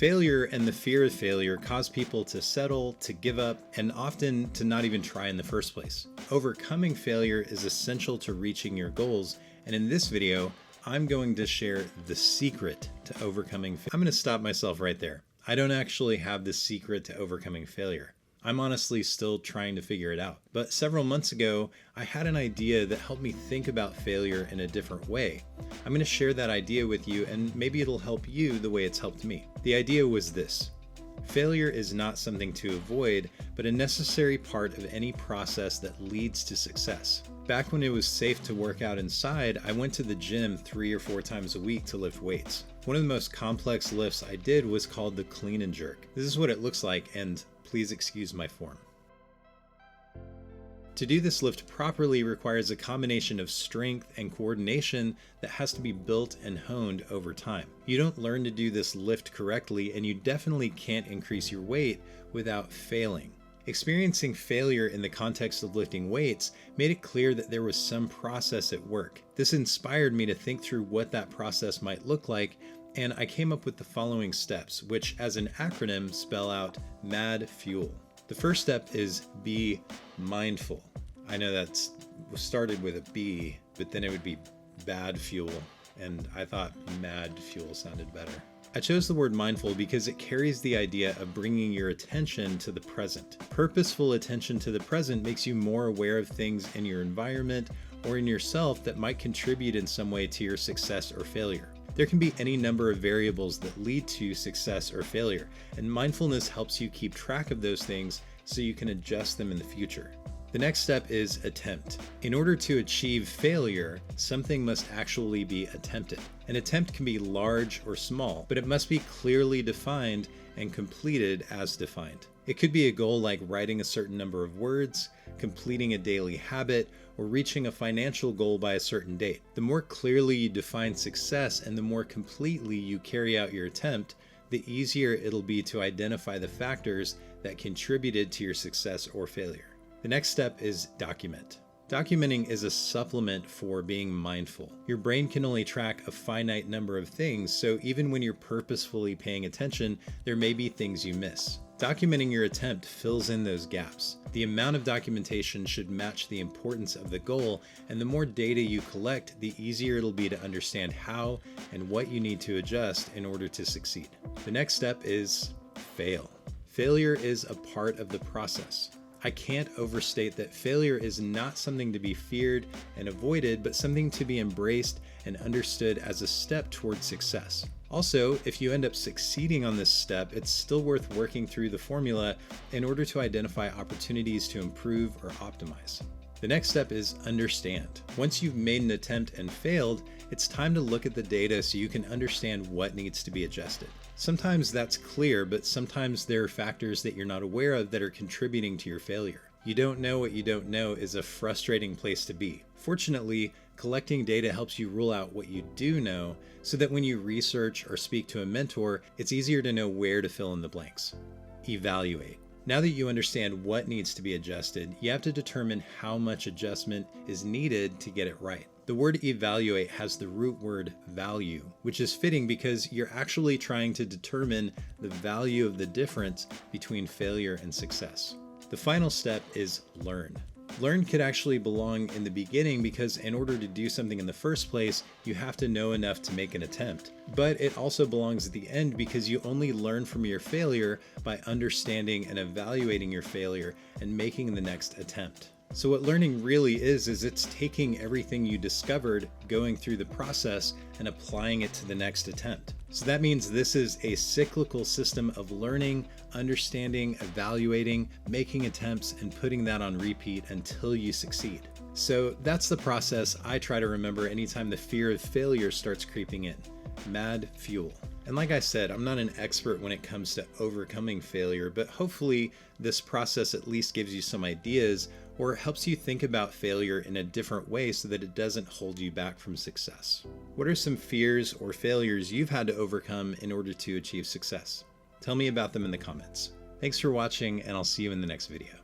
Failure and the fear of failure cause people to settle, to give up, and often to not even try in the first place. Overcoming failure is essential to reaching your goals, and in this video, I'm going to share the secret to overcoming failure. I'm going to stop myself right there. I don't actually have the secret to overcoming failure. I'm honestly still trying to figure it out. But several months ago, I had an idea that helped me think about failure in a different way. I'm going to share that idea with you, and maybe it'll help you the way it's helped me. The idea was this: failure is not something to avoid, but a necessary part of any process that leads to success. Back when it was safe to work out inside, I went to the gym 3 or 4 times a week to lift weights. One of the most complex lifts I did was called the clean and jerk. This is what it looks like, and please excuse my form. To do this lift properly requires a combination of strength and coordination that has to be built and honed over time. You don't learn to do this lift correctly, and you definitely can't increase your weight without failing. Experiencing failure in the context of lifting weights made it clear that there was some process at work. This inspired me to think through what that process might look like, and I came up with the following steps, which as an acronym spell out MAD FUEL. The first step is be mindful. I know that's started with a B, but then it would be bad fuel, and I thought mad fuel sounded better. I chose the word mindful because it carries the idea of bringing your attention to the present. Purposeful attention to the present makes you more aware of things in your environment or in yourself that might contribute in some way to your success or failure. There can be any number of variables that lead to success or failure, and mindfulness helps you keep track of those things so you can adjust them in the future. The next step is attempt. In order to achieve failure, something must actually be attempted. An attempt can be large or small, but it must be clearly defined and completed as defined. It could be a goal like writing a certain number of words, completing a daily habit, or reaching a financial goal by a certain date. The more clearly you define success and the more completely you carry out your attempt, the easier it'll be to identify the factors that contributed to your success or failure. The next step is document. Documenting is a supplement for being mindful. Your brain can only track a finite number of things, so even when you're purposefully paying attention, there may be things you miss. Documenting your attempt fills in those gaps. The amount of documentation should match the importance of the goal, and the more data you collect, the easier it'll be to understand how and what you need to adjust in order to succeed. The next step is fail. Failure is a part of the process. I can't overstate that failure is not something to be feared and avoided, but something to be embraced and understood as a step towards success. Also, if you end up succeeding on this step, it's still worth working through the formula in order to identify opportunities to improve or optimize. The next step is understand. Once you've made an attempt and failed, it's time to look at the data so you can understand what needs to be adjusted. Sometimes that's clear, but sometimes there are factors that you're not aware of that are contributing to your failure. You don't know what you don't know is a frustrating place to be. Fortunately, collecting data helps you rule out what you do know so that when you research or speak to a mentor, it's easier to know where to fill in the blanks. Evaluate. Now that you understand what needs to be adjusted, you have to determine how much adjustment is needed to get it right. The word evaluate has the root word value, which is fitting because you're actually trying to determine the value of the difference between failure and success. The final step is learn. Learn could actually belong in the beginning because in order to do something in the first place, you have to know enough to make an attempt. But it also belongs at the end because you only learn from your failure by understanding and evaluating your failure and making the next attempt. So what learning really is it's taking everything you discovered, going through the process, and applying it to the next attempt. So that means this is a cyclical system of learning, understanding, evaluating, making attempts, and putting that on repeat until you succeed. So that's the process I try to remember anytime the fear of failure starts creeping in. MAD FUEL. And like I said, I'm not an expert when it comes to overcoming failure, but hopefully this process at least gives you some ideas or helps you think about failure in a different way so that it doesn't hold you back from success. What are some fears or failures you've had to overcome in order to achieve success? Tell me about them in the comments. Thanks for watching, and I'll see you in the next video.